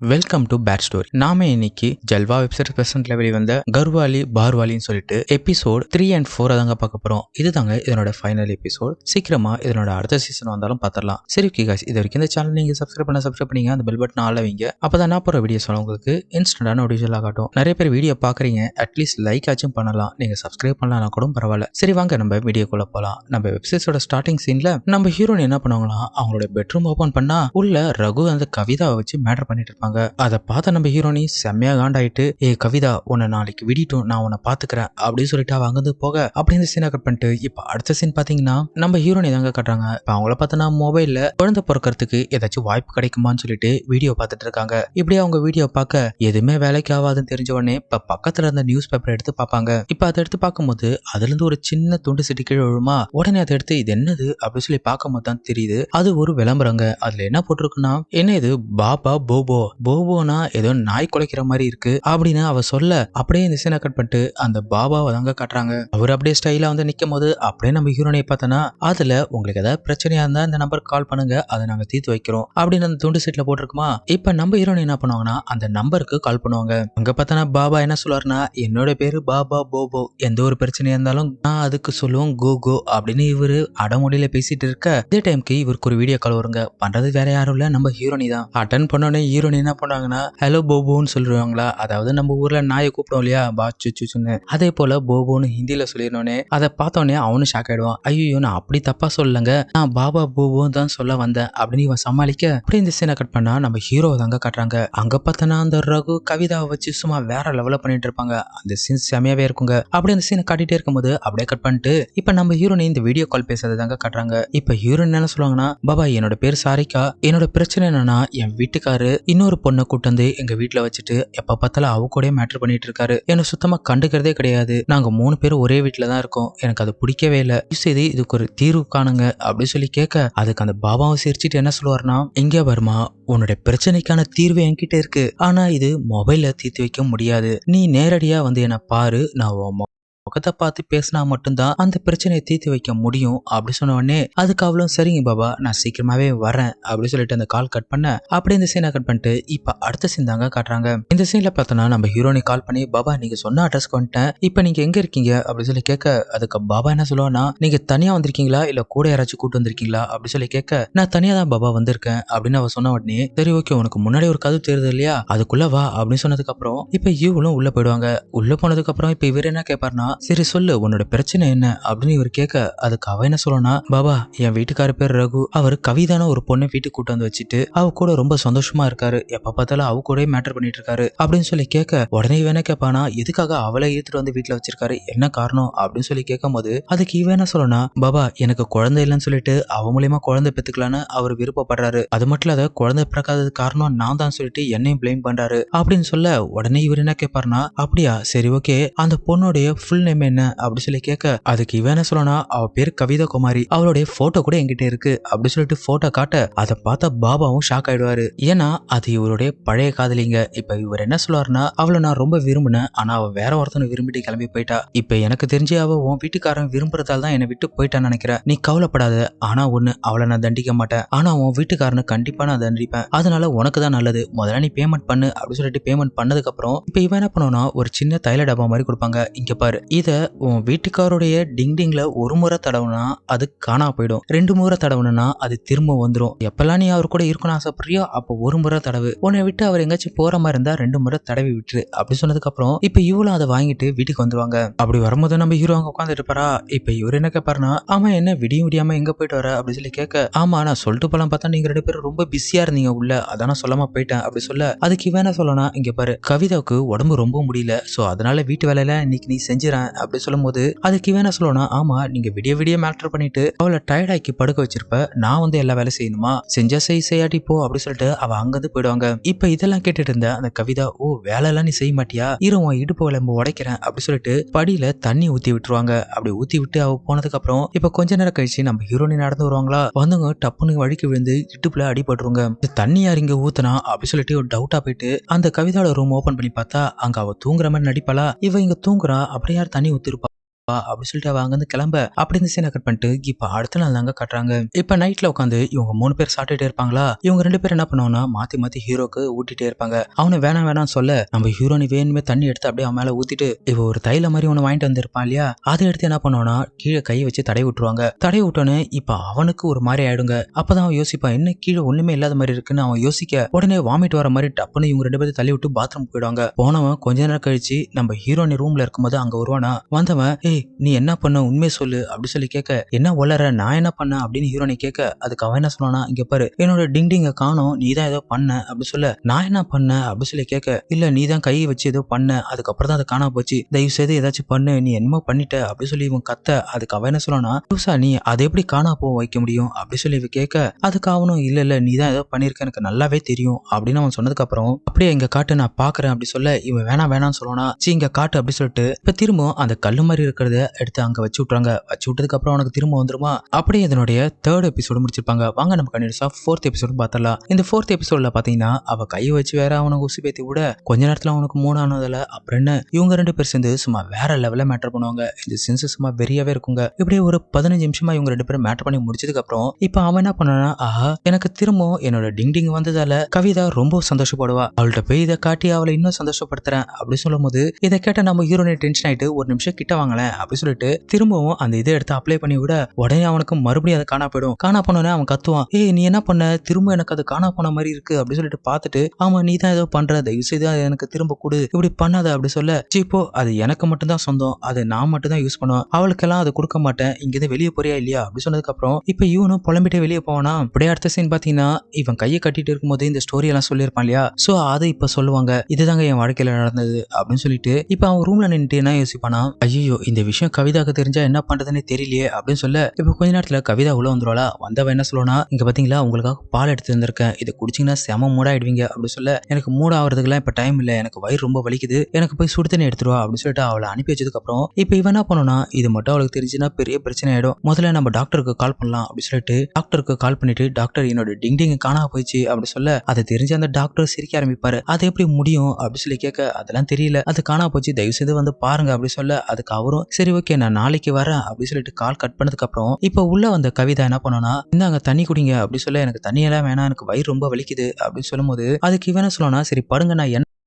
Welcome to bad story. நாம இன்னைக்கு Jalwa website பிரசன்ட்ல வெளிவந்த கர்வாலி பார்வாலின்னு சொல்லிட்டு எபிசோட் 3 and 4 தாங்க பார்க்க போறோம். இதுதாங்க இதனோட ஃபைனல் எபிசோட். சீக்கிரமா இதனோட அடுத்த சீசன் வந்தாலும் பார்த்துடலாம். சரி ஓகே guys, இது வரைக்கும் இந்த சேனல் நீங்க சப்ஸ்கிரைப் பண்ணீங்க, அந்த பெல் பட்டன் ஆள வைங்க. அப்பதான் நான் போற வீடியோஸ் உங்களுக்கு இன்ஸ்டன்டா நோட்டிஃபிகேஷன் காட்டும். நிறைய பேர் வீடியோ பாக்குறீங்க, அட்லீஸ்ட் லைக் ஆச்சும் பண்ணலாம். நீங்க சப்ஸ்கிரைப் பண்ணலாம் கூட பரவாயில்ல. சரி வாங்க நம்ம வீடியோக்குள்ள போலாம். நம்ம வெப்சைட்டோட ஸ்டார்டிங் சீன்ல நம்ம ஹீரோன் என்ன பண்ணுவாங்களா, அவங்களோட பெட்ரூம் ஓபன் பண்ணா உள்ள ரகு அந்த கவிதாவை வச்சு மேட்டர் பண்ணிட்டு இருப்பாங்க. அதை பார்த்த நம்ம ஹீரோனி செம்மையா காண்டாயிட்டு, ஏ கவிதா, உன்னை நாளைக்கு விடிட்டும், நான் உன்னை பாத்துக்கிறேன் அப்படின்னு சொல்லிட்டு அவ அங்கிருந்து போக அப்படின்னு சீனை கட் பண்ணிட்டு இப்ப அடுத்த சீன் பாத்தீங்கன்னா நம்ம ஹீரோனி தாங்க கட்டுறாங்க. இப்ப அவங்கள பார்த்தனா மொபைல்ல குழந்தை பிறக்கிறதுக்கு ஏதாச்சும் வாய்ப்பு கிடைக்குமான்னு சொல்லிட்டு வீடியோ பார்த்துட்டு இருக்காங்க. இப்படியே அவங்க வீடியோ பார்க்க எதுவுமே வேலைக்கு ஆகாதுன்னு தெரிஞ்ச உடனே இப்ப பக்கத்துல இருந்த நியூஸ் பேப்பர் எடுத்து பார்ப்பாங்க. இப்ப அதை எடுத்து பார்க்கும்போது அதுல இருந்து ஒரு சின்ன துண்டு சிட்டி கீழே விழுமா. உடனே அதை எடுத்து இது என்னது அப்படின்னு சொல்லி பார்க்கும்போது தான் தெரியுது அது ஒரு விளம்பரங்க. அதுல என்ன போட்டிருக்குன்னா, என்ன இது பாபா போபோ போபோனா ஏதோ நாய் குலைக்கிற மாதிரி இருக்கு அப்படின்னு அவ சொல்ல, அப்படியே இந்த சீனை கட் பண்ணிட்டு அந்த பாபாவை தாங்க காட்டுறாங்க. அவர் அப்படியே ஸ்டைலா வந்து நிக்கும் போது அப்படியே நம்ம ஹீரோனை பார்த்தோன்னா, அதுல உங்களுக்கு ஏதாவது பிரச்சனையா இருந்தா இந்த நம்பருக்கு கால் பண்ணுங்க, அதை நாங்க தீர்த்து வைக்கிறோம் அப்படின்னு அந்த துண்டு சீட்ல போட்டிருக்குமா. இப்ப நம்ம ஹீரோனை என்ன பண்ணுவாங்கன்னா அந்த நம்பருக்கு கால் பண்ணுவாங்க. அங்க பார்த்தோன்னா பாபா என்ன சொல்லுவாருன்னா, என்னோட பேரு பாபா போபோ, எந்த ஒரு பிரச்சனையா இருந்தாலும் நான் அதுக்கு சொல்லுவோம் கோ கோ அப்படின்னு இவரு அடமொழியில பேசிட்டு இருக்க, இதே டைமுக்கு இவருக்கு ஒரு வீடியோ கால் வருங்க. பண்றது வேற யாரும் இல்ல, நம்ம ஹீரோனி தான். அட்டன் பண்ணோடனே ஹீரோனி என்ன பண்ணாங்கன்னா ஹலோ போபோன்னு சொல்லுவாங்களா, அதாவது நம்ம ஊர்ல நாயை கூப்பிடுவோம் இல்லையா பா சுச்சுன்னு, அதே போல போபோன்னு ஹிந்தியில சொல்லிடனோடனே அதை பார்த்தோன்னே அவனு ஷாக் ஆயிடுவான். ஐயோ நான் அப்படி தப்பா சொல்லலங்க, நான் பாபா போபோன்னு தான் சொல்ல வந்தேன் அப்படின்னு இவன் சமாளிக்க, அப்படி இந்த சீனை கட் பண்ணா நம்ம ஹீரோவை தாங்க காட்டுறாங்க. அங்க பார்த்தனா அந்த ரகு கவிதாவை வச்சு சும்மா வேற லெவல பண்ணிட்டு இருப்பாங்க. அந்த சீன் செமையாவே இருக்குங்க. அப்படி அந்த சீனை காட்டிட்டே இருக்கும்போது அப்படியே கட் பண்ணிட்டு இப்ப நம்ம ஹீரோனி இந்த வீடியோ கால் பேசுறது தாங்க காட்டுறாங்க. இப்ப ஹீரோயின் என்ன சொல்லுவாங்கன்னா, பாபா என்னோட பேர் சாரிகா, என்னோட பிரச்சனை என்னன்னா என் வீட்டுக்காரு இன்னொரு பொண்ணை கூட்டு வந்து எங்க வீட்டுல வச்சுட்டு எப்ப பார்த்தாலும் அவ கூட மேட்டர் பண்ணிட்டு இருக்காரு. எனக்கு சுத்தமா கண்டுக்கிறதே கிடையாது. நாங்க 3 பேரும் ஒரே வீட்டுல தான் இருக்கோம், எனக்கு அது பிடிக்கவே இல்லை, செய்து இதுக்கு ஒரு தீர்வு காணுங்க அப்படின்னு சொல்லி கேட்க, அதுக்கு அந்த பாபாவும் சிரிச்சிட்டு என்ன சொல்லுவாருன்னா, இங்கே வருமா, உன்னுடைய பிரச்சனைக்கான தீர்வு என்கிட்ட இருக்கு, ஆனா இது மொபைல்ல தீர்த்து வைக்க முடியாது, நீ நேரடியா வந்து என்ன பாரு, நான் முகத்தை பார்த்து பேசினா மட்டும்தான் அந்த பிரச்சனையை தீர்த்து வைக்க முடியும் அப்படி சொன்ன உடனே அதுக்கு அவளும் சரிங்க பாபா, நான் சீக்கிரமாவே வரேன் அப்படின்னு சொல்லிட்டு அந்த கால் கட் பண்ண, அப்படியே இந்த சீனை கட் பண்ணிட்டு இப்ப அடுத்த சீன் தாங்க காட்டுறாங்க. இந்த சீன்ல பார்த்தோன்னா நம்ம ஹீரோனி கால் பண்ணி, பாபா நீங்க சொன்ன அட்ரஸ்க்கு வந்துட்டேன், இப்ப நீங்க எங்க இருக்கீங்க அப்படின்னு சொல்லி கேட்க, அதுக்கு பாபா என்ன சொல்லுவானா, நீங்க தனியா வந்திருக்கீங்களா இல்ல கூட யாராச்சும் கூட்டு வந்திருக்கீங்களா அப்படி சொல்லி கேட்க, நான் தனியா தான் பாபா வந்திருக்கேன் அப்படின்னு அவ சொன்ன உடனே, சரி ஓகே உனக்கு முன்னாடி ஒரு கதவு தெரியுது இல்லையா, அதுக்குள்ள வா அப்படின்னு சொன்னதுக்கு அப்புறம் இப்ப இவளும் உள்ள போயிடுவாங்க. உள்ள போனதுக்கு அப்புறம் இப்ப இவர் என்ன கேட்பாருன்னா, சரி சொல்லு உன்னோட பிரச்சனை என்ன அப்படின்னு இவர் கேட்க, அதுக்கு அவ என்ன சொல்லனா, பாபா என் வீட்டுக்கார பேர் ரகு, அவர் கவிதான ஒரு பொண்ணை வீட்டுக்கு கூட்டு வந்து வச்சுட்டு அவ கூட ரொம்ப சந்தோஷமா இருக்காரு, எப்ப பார்த்தாலும் அவ கூட மேட்டர் பண்ணிட்டு இருக்காரு அப்படின்னு சொல்லி கேட்க, உடனே இவன் என்ன கேட்பானா, எதுக்காக அவளை ஏத்துட்டு வந்து வீட்டுல வச்சிருக்காரு, என்ன காரணம் அப்படின்னு சொல்லி கேட்கும் போது, அதுக்கு இவன் என்ன சொல்லனா, பாபா எனக்கு குழந்தை இல்லைன்னு சொல்லிட்டு அவ மூலியமா குழந்தை பெத்துக்கலான்னு அவர் விருப்பப்படுறாரு, அது மட்டும் இல்லாத குழந்தை பிறக்காதது காரணம் நான் தான் சொல்லிட்டு என்னையும் பிளேம் பண்றாரு அப்படின்னு சொல்ல, உடனே இவர் என்ன கேட்பாருனா, அப்படியா சரி ஓகே அந்த பொண்ணுடைய ஃபுல் நேம் என்ன அப்படி சொல்லி கேட்க, அதுக்கு இவன் என்ன சொல்லனா, அவ பேர் கவிதா குமாரி, அவளுடைய போட்டோ கூட என்கிட்ட இருக்கு அப்படி சொல்லிட்டு போட்டோ காட்ட, அதை பார்த்த பாபாவும் ஷாக் ஆயிடுவாரு. ஏன்னா அது இவருடைய பழைய காதலிங்க. இப்ப இவர் என்ன சொல்லுவாருன்னா, அவளை நான் ரொம்ப விரும்பினேன், ஆனா அவ வேற ஒருத்தனை விரும்பிட்டு கிளம்பி போயிட்டா, இப்ப எனக்கு தெரிஞ்சு அவ உன் வீட்டுக்காரன் விரும்புறதால தான் என்னை விட்டு போயிட்டான்னு நினைக்கிறேன், நீ கவலைப்படாத, ஆனா ஒண்ணு அவளை நான் தண்டிக்க மாட்டேன், ஆனா உன் வீட்டுக்காரனை கண்டிப்பா நான் தண்டிப்பேன், அதனால உனக்கு தான் நல்லது, முதல்ல நீ பேமெண்ட் பண்ணு அப்படி சொல்லிட்டு பேமெண்ட் பண்ணதுக்கு அப்புறம் இப்ப இவன் என்ன பண்ணுவானா, ஒரு சின்ன தைல டப்பா மாதிரி கொடுப்பாங்க, இங்க பாரு, இத உன் வீட்டுக்காரோடைய டிங்டிங்ல ஒரு முறை தடவுனா அது காணா போயிடும், 2 முறை தடவுனா அது திரும்ப வந்துடும், எப்பெல்லாம் நீ அவர் கூட இருக்கணும்னு ஆசைப்படுறியோ அப்போ ஒரு முறை தடவு, உன்னை விட்டு அவர் எங்காச்சும் போற மாதிரி இருந்தா 2 முறை தடவி விட்டுரு அப்படி சொன்னதுக்கு அப்புறம் இப்ப இவளும் அதை வாங்கிட்டு வீட்டுக்கு வந்துருவாங்க. அப்படி வரும்போது நம்ம ஹீரோ அங்க உட்காந்துட்டு இருப்பாரா. இப்ப இவர் என்ன கேட்பாருன்னா, ஆமா என்ன விடியும் விடியாம எங்க போயிட்டு வர அப்படி சொல்லி கேட்க, ஆமா நான் சொல்லிட்டு போலாம் பார்த்தா நீங்க 2 பேரும் ரொம்ப பிஸியா இருந்தீங்க உள்ள, அதான சொல்லாம போயிட்டேன் அப்படி சொல்ல, அதுக்கு இவன் என்ன சொல்லனா, இங்க பாரு கவிதாவுக்கு உடம்பு ரொம்ப முடியல, சோ அதனால வீட்டு வேலையில இன்னைக்கு நீ செஞ்சிடறேன் அப்படி சொல்லும் போது, அதுக்கு இவன் என்ன சொல்லனா, ஆமா நீங்க விடிய விடிய மேட்டர் பண்ணிட்டு அவளை டயர்ட் ஆக்கி படுக்க வச்சிருப்ப, நான் வந்து எல்லா வேலை செய்யணுமா, செஞ்சா செய்யாட்டி போ அப்படி சொல்லிட்டு அவ அங்கிருந்து போயிடுவாங்க. இப்ப இதெல்லாம் கேட்டுட்டு இருந்த அந்த கவிதா, ஓ வேலை எல்லாம் நீ செய்ய மாட்டியா, உன் இடுப்பு விளம்பு உடைக்கிறேன் அப்படி சொல்லிட்டு படியில தண்ணி ஊத்தி விட்டுருவாங்க. அப்படி ஊத்தி விட்டு அவ போனதுக்கு அப்புறம் இப்ப கொஞ்ச நேரம் கழிச்சு நம்ம ஹீரோனி நடந்து வருவாங்களா, வந்தவங்க டப்புன்னு வழிக்கு விழுந்து இடுப்புல அடிபட்டுருங்க. தண்ணி யார் இங்க ஊத்துனா அப்படி சொல்லிட்டு ஒரு டவுட்டா போயிட்டு அந்த கவிதாவோட ரூம் ஓபன் பண்ணி பார்த்தா அங்க அவ தூங்குற மாதிரி நடிப்பாளா, இவ இங்க தூங்குறா, அப்படியே யார் தண்ணி ஊத்திருப்பா. அப்படி சொல்லிட்டு அவ அங்கிருந்து கிளம்ப அப்படி இந்த சீனை கட் பண்ணிட்டு இப்ப அடுத்த நாள் தாங்க காட்டுறாங்க. இப்ப நைட்ல உட்காந்து இவங்க 3 பேர் சாப்பிட்டுட்டே இருப்பாங்களா. இவங்க 2 பேர் என்ன பண்ணுவாங்கன்னா மாத்தி மாத்தி ஹீரோக்கு ஊட்டிட்டே இருப்பாங்க. அவனை வேணாம் வேணாம் சொல்ல நம்ம ஹீரோனி வேணுமே தண்ணி எடுத்து அப்படியே அவன் மேல ஊத்திட்டு இவ ஒரு தைல மாதிரி ஒண்ணு வாங்கிட்டு வந்திருப்பான் இல்லையா, அதை எடுத்து என்ன பண்ணுவானா கீழே கை வச்சு தடை விட்டுருவாங்க. தடை விட்டோன்னு இப்ப அவனுக்கு ஒரு மாதிரி ஆயிடுங்க. அப்பதான் அவன் யோசிப்பான் என்ன கீழே ஒண்ணுமே இல்லாத மாதிரி இருக்குன்னு அவன் யோசிக்க உடனே வாமிட் வர மாதிரி டப்புன்னு இவங்க 2 பேரும் தள்ளி விட்டு பாத்ரூம் போயிடுவாங்க. போனவன் கொஞ்ச நேரம் கழிச்சு நம்ம ஹீரோனி ரூம்ல இருக்கும்போது அங்க வருவானா. வந்தவன் ஏய் நீ என்ன பண்ண உண்மையை சொல்லு அப்படி சொல்லி கேட்க என்ன வளர நான் என்ன பண்ண அப்படின்னு ஹீரோனி கேட்க அதுக்கு அவன் என்ன சொன்னானா இங்க பாரு என்னோட டிங்கிங்க காணோம் நீ தான் ஏதோ பண்ண அப்படி சொல்ல நான் என்ன பண்ண அப்படி சொல்லி கேட்க இல்ல நீ தான் கை வச்சு ஏதோ பண்ண அதுக்கப்புறம் தான் அது காணாம போச்சு தயவு செய்து ஏதாச்சும் பண்ணு நீ என்னமோ பண்ணிட்ட அப்படி சொல்லி இவன் கத்த அதுக்கு அவன் என்ன சொன்னானா லூசா நீ அதை எப்படி காணா போ வைக்க முடியும் அப்படி சொல்லி இவ கேட்க அதுக்கு அவனும் இல்ல நீ தான் ஏதோ பண்ணிருக்க எனக்கு நல்லாவே தெரியும் அப்படின்னு அவன் சொன்னதுக்கு அப்புறம் அப்படியே இங்க காட்டு நான் பாக்குறேன் அப்படி சொல்ல இவன் வேணாம்னு சொல்லனா சி இங்க காட்டு அப்படி சொல்லிட்டு இப்ப திரும்ப அந்த கல்லு மாதிரி இருக்கிறத எடுத்து அங்க வச்சு விட்டுறாங்க. வச்சு விட்டதுக்கு அப்புறம் அவனுக்கு திரும்ப வந்துருமா. அப்படியே இதனுடைய 3rd எபிசோடு முடிச்சிருப்பாங்க. வாங்க நம்ம கண்டிப்பா 4th எபிசோடு பார்த்தலாம். இந்த 4th எபிசோட்ல பாத்தீங்கன்னா அவ கையை வச்சு வேற அவனுக்கு உசி பேத்தி விட கொஞ்ச நேரத்துல அவனுக்கு 3 ஆனதுல அப்புறம் என்ன இவங்க 2 பேர் சேர்ந்து சும்மா வேற லெவல்ல மேட்டர் பண்ணுவாங்க. இந்த சென்ஸ் சும்மா வெறியாவே இருக்குங்க. இப்படியே ஒரு 15 நிமிஷமா இவங்க 2 பேரும் மேட்டர் பண்ணி முடிச்சதுக்கு அப்புறம் இப்ப அவன் என்ன பண்ணானா ஆஹா எனக்கு திரும்ப என்னோட டிங் வந்ததால கவிதா ரொம்ப சந்தோஷப்படுவா. அவள்கிட்ட போய் இதை காட்டி அவளை இன்னும் சந்தோஷப்படுத்துறேன் அப்படி சொல்லும் போது இதை கேட்ட நம்ம ஹீரோனி டென்ஷன் ஆயிட்டு ஒரு நிமிஷம் கிட்ட வாங்கலேன் அப்படி சொல்லிட்டு திரும்பவும் அந்த இதை எடுத்து அப்ளை பண்ணி விட உடனே அவனுக்கு மறுபடியும் அது காணா போயிடும். காணா போனோடனே அவன் கத்துவான் ஏய் நீ என்ன பண்ண திரும்ப எனக்கு அது காணா போன மாதிரி இருக்கு அப்படி சொல்லிட்டு பார்த்துட்டு ஆமா நீ தான் ஏதோ பண்ற தயவு செய்து எனக்கு திரும்ப கொடு இப்படி பண்ணாத அப்படி சொல்ல சீப்போ அது எனக்கு மட்டும் தான் சொந்தம் அது நான் மட்டும் தான் யூஸ் பண்ணுவேன் அவளுக்கெல்லாம் அதை கொடுக்க மாட்டேன் இங்கிருந்து வெளியே போறியா இல்லையா அப்படி சொன்னதுக்கு அப்புறம் இப்ப இவனும் புலம்பிட்டே வெளியே போவானா. அப்படியே அடுத்த சீன் பாத்தீங்கன்னா இவன் கையை கட்டிட்டு இருக்கும்போது இந்த ஸ்டோரி எல்லாம் சொல்லியிருப்பான் இல்லையா சோ அதை இப்ப சொல்லுவாங்க இதுதாங்க என் வாழ்க்கையில நடந்தது அப்படின்னு சொல்லிட்டு இப்ப அவன் ரூம்ல நின்றுட்டு என்ன யோசிப்பானா ஐயோ இந்த விஷயம் கவிதாக்கு தெரிஞ்சா என்ன பண்றதுன்னு தெரியலையே அப்படின்னு சொல்ல இப்ப கொஞ்ச நேரத்துல கவிதா உள்ள வந்துருவாளா. வந்தவன் என்ன சொல்லுவானா இங்க பாத்தீங்களா உங்களுக்காக பால் எடுத்து வந்திருக்கேன் இதை குடிச்சீங்கன்னா செம மூடாயிடுவீங்க அப்படின்னு சொல்ல எனக்கு மூட ஆகிறதுக்குலாம் இப்ப டைம் இல்ல எனக்கு வயிறு ரொம்ப வலிக்குது எனக்கு போய் சுடு தண்ணி எடுத்துருவா அப்படின்னு சொல்லிட்டு அவளை அனுப்பி வச்சதுக்கு அப்புறம் இப்ப இவன் என்ன பண்ணனா இது மட்டும் அவளுக்கு தெரிஞ்சுன்னா பெரிய பிரச்சனை ஆயிடும் முதல்ல நம்ம டாக்டருக்கு கால் பண்ணலாம் அப்படின்னு சொல்லிட்டு டாக்டருக்கு கால் பண்ணிட்டு டாக்டர் என்னோட டிங் காணாம போயிடுச்சு அப்படி சொல்ல அதை தெரிஞ்சு அந்த டாக்டர் சிரிக்க ஆரம்பிப்பாரு. அது எப்படி முடியும் அப்படி சொல்லி கேட்க அதெல்லாம் தெரியல அது காணாம போச்சு தயவு செய்து வந்து பாருங்க அப்படி சொல்ல அதுக்கு அவரும் சரி ஓகே நான் நாளைக்கு வரேன் அப்படி சொல்லிட்டு கால் கட் பண்ணதுக்கு அப்புறம் இப்ப உள்ள வந்த கவிதா என்ன பண்ணனா இந்தாங்க தண்ணி குடிங்க அப்படி சொல்ல எனக்கு தண்ணி எல்லாம் வேணாம் எனக்கு வயிறு ரொம்ப வலிக்குது அப்படின்னு சொல்லும் போது அதுக்கு இவன் சொல்லனா சரி படுங்க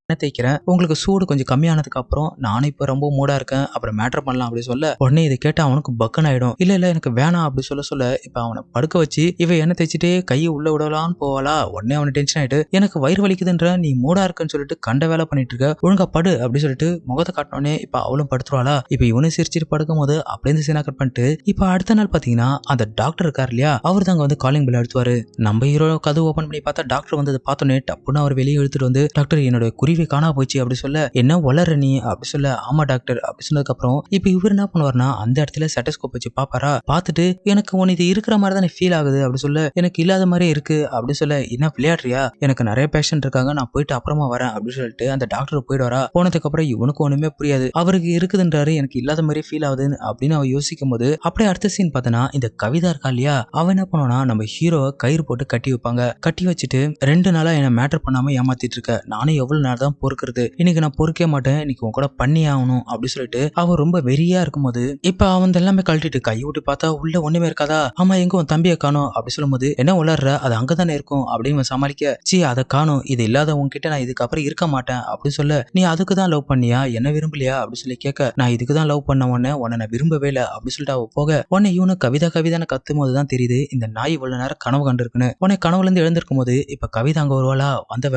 நான் தேய்க்கிறேன் உங்களுக்கு சூடு கொஞ்சம் கம்மியானதுக்கு அப்புறம் நானும் இப்ப ரொம்ப மூடா இருக்கேன் அப்புறம் மேட்டர் பண்ணலாம் அப்படி சொல்ல உடனே இதை கேட்டா அவனுக்கு பக்கன் ஆயிடும். இல்ல எனக்கு வேணாம் அப்படி சொல்ல இப்ப அவனை படுக்க வச்சு இவ என்ன தேய்ச்சிட்டே கையை உள்ள விடலான்னு போவாளா. உடனே அவனை டென்ஷன் ஆயிட்டு எனக்கு வயிறு வலிக்குதுன்ற நீ மூடா இருக்குன்னு சொல்லிட்டு கண்ட வேலை பண்ணிட்டு இருக்க ஒழுங்கா படு அப்படி சொல்லிட்டு முகத்தை காட்டினோடனே இப்ப அவளும் படுத்துருவாளா. இப்ப இவனு சிரிச்சிட்டு படுக்கும் போது அப்படியே சீனா கட் பண்ணிட்டு இப்ப அடுத்த நாள் பாத்தீங்கன்னா அந்த டாக்டர் இருக்காரு இல்லையா அவர் தாங்க வந்து காலிங் பெல் எடுத்துவாரு. நம்ம ஹீரோ கதவு ஓபன் பண்ணி பார்த்தா டாக்டர் வந்து பார்த்தோன்னே டப்புன்னு அவர் வெளியே எடுத்துட்டு வந்து டாக்டர் என்னோட குருவி காணா போச்சு அப்படி சொல்ல என்ன வளர நீ அப்படி சொல்ல ஆமா டாக்டர் அப்படி சொன்னதுக்கு அப்புறம் இப்ப இவர் என்ன பண்ணுவார்னா அந்த இடத்துல ஸ்டெத்தோஸ்கோப் வச்சு பாப்பாரா பார்த்துட்டு எனக்கு உன் இது இருக்கிற மாதிரி தானே ஃபீல் ஆகுது அப்படி சொல்ல எனக்கு இல்லாத மாதிரியே இருக்கு அப்படி சொல்ல என்ன விளையாடுறியா எனக்கு நிறைய பேஷண்ட் இருக்காங்க நான் போயிட்டு அப்புறமா வரேன் அப்படி சொல்லிட்டு அந்த டாக்டர் போயிடுவாரா. போனதுக்கு அப்புறம் இவனுக்கு ஒண்ணுமே புரியாது அவருக்கு இருக்குதுன்றாரு எனக்கு இல்லாத மாதிரி ஃபீல் ஆகுது அப்படின்னு அவ யோசிக்கும் போது அப்படியே அடுத்த சீன் பார்த்தனா இந்த கவிதா இருக்கா இல்லையா அவன் என்ன பண்ணுவானா நம்ம ஹீரோவை கயிறு போட்டு கட்டி வைப்பாங்க. கட்டி வச்சுட்டு 2 நாளா என்ன மேட்டர் பண்ணாம ஏமாத்திட்டு இருக்க நானும் எவ்வளவு நேரம் தான் பொறுக்கிறது இன்னைக்கு நான் பொறுக்கவே மாட்டேன் இன்னைக்கு உன் கூட பண்ணி ஆகணும் அப்படி சொல்லிட்டு அவன் ரொம்ப வெறியா இருக்கும்போது இப்ப அவன் எல்லாமே கழட்டிட்டு கை விட்டு பார்த்தா உள்ள ஒண்ணுமே இருக்காதா. ஆமா எங்க உன் தம்பியை காணோம் அப்படி சொல்லும் போது என்ன உளர்ற அது அங்கதானே இருக்கும் அப்படின்னு சமாளிக்க சி அதை காணும் இது இல்லாத உன்கிட்ட நான் இதுக்கப்புறம் இருக்க மாட்டேன் அப்படின்னு சொல்ல நீ அதுக்கு தான் லவ் பண்ணியா என்ன விரும்பலையா அப்படி சொல்லி கேட்க நான் இதுக்கு தான் லவ் பண்ண உன்னை நான் விரும்பவே இல்லை அப்படி சொல்லிட்டு அவ போக உன்னை இவனு கவிதான்னு கத்தும் போதுதான் தெரியுது இந்த நாய் இவ்வளவு நேரம் கனவு கண்டிருக்குன்னு. உன்னை கனவுல இருந்து எழுந்திருக்கும் போது இப்ப கவிதா அங்க வருவாளா. வந்தவ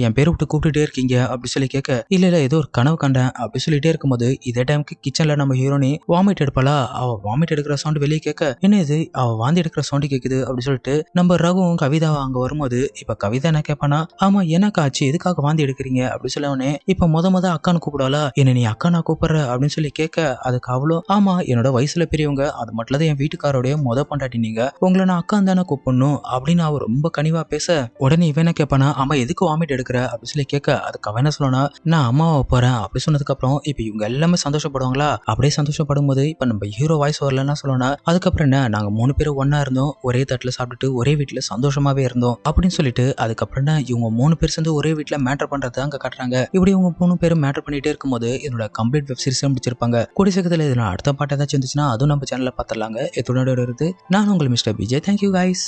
என் பேரை விட்டு கூப்பிட்டுட்டே இருக்கீங்க அப்படி சொல்லி கேட்க இல்ல ஏதோ ஒரு கனவு கண்டேன் அப்படி சொல்லிட்டே இருக்கும்போது இதே டைமுக்கு கிச்சன்ல நம்ம ஹீரோனி வாமிட் எடுப்பாளா. அவ வாமிட் எடுக்கிற சவுண்ட் வெளியே கேட்க என்ன இது அவ வாந்தி எடுக்கிற சவுண்ட் கேக்குது அப்படி சொல்லிட்டு நம்ம ரகுவும் கவிதாவும் அங்க வரும்போது இப்ப கவிதா என்ன கேட்பானா ஆமா எனக்கு ஆச்சு எதுக்காக வாந்தி எடுக்கிறீங்க அப்படி சொல்லவனே இப்ப முத அக்கான்னு கூப்பிடாளா என்ன நீ அக்கா நான் கூப்பிடுற அப்படின்னு சொல்லி கேட்க அதுக்கு அவ்வளோ ஆமா என்னோட வயசுல பெரியவங்க அது மட்டும் தான் என் வீட்டுக்காரோடைய பண்டாட்டி நீங்க உங்களை நான் அக்கா தானே கூப்பிடணும் அப்படின்னு அவ ரொம்ப கனிவா பேச உடனே இவன் என்ன கேட்பானா ஆமா எதுக்கு வாமிட் எடுக்கிற அப்படி சொல்லி கேட்க அதுக்கு அவன் என்ன சொல்லணும்னா நான் அம்மாவை போறேன் அப்படி சொன்னதுக்கு அப்புறம் இப்ப இவங்க எல்லாமே சந்தோஷப்படுவாங்களா? அப்படியே சந்தோஷப்படும் போது இப்ப நம்ம ஹீரோ வாய்ஸ் வரலன்னா சொல்லணும்னா அதுக்கப்புறம் என்ன நாங்க 3 பேரும் ஒண்ணா இருந்தோம், ஒரே தட்டுல சாப்பிட்டுட்டு ஒரே வீட்டுல சந்தோஷமாவே இருந்தோம் அப்படின்னு சொல்லிட்டு அதுக்கப்புறம் என்ன இவங்க 3 பேர் சேர்ந்து ஒரே வீட்டுல மேட்டர் பண்றது அங்க காட்டுறாங்க. இப்படி இவங்க 3 பேரும் மேட்டர் பண்ணிட்டே இருக்கும்போது இதனோட கம்ப்ளீட் வெப் சீரிஸ் முடிச்சிருப்பாங்க. கூடிய சீக்கிரத்துல இதனோட அடுத்த பாட்டு ஏதாச்சும் இருந்துச்சுன்னா அதுவும் நம்ம சேனல்ல பாத்துடலாங்க. இதோட வருது நான் உங்கள் மிஸ்டர் விஜய். Thank you guys.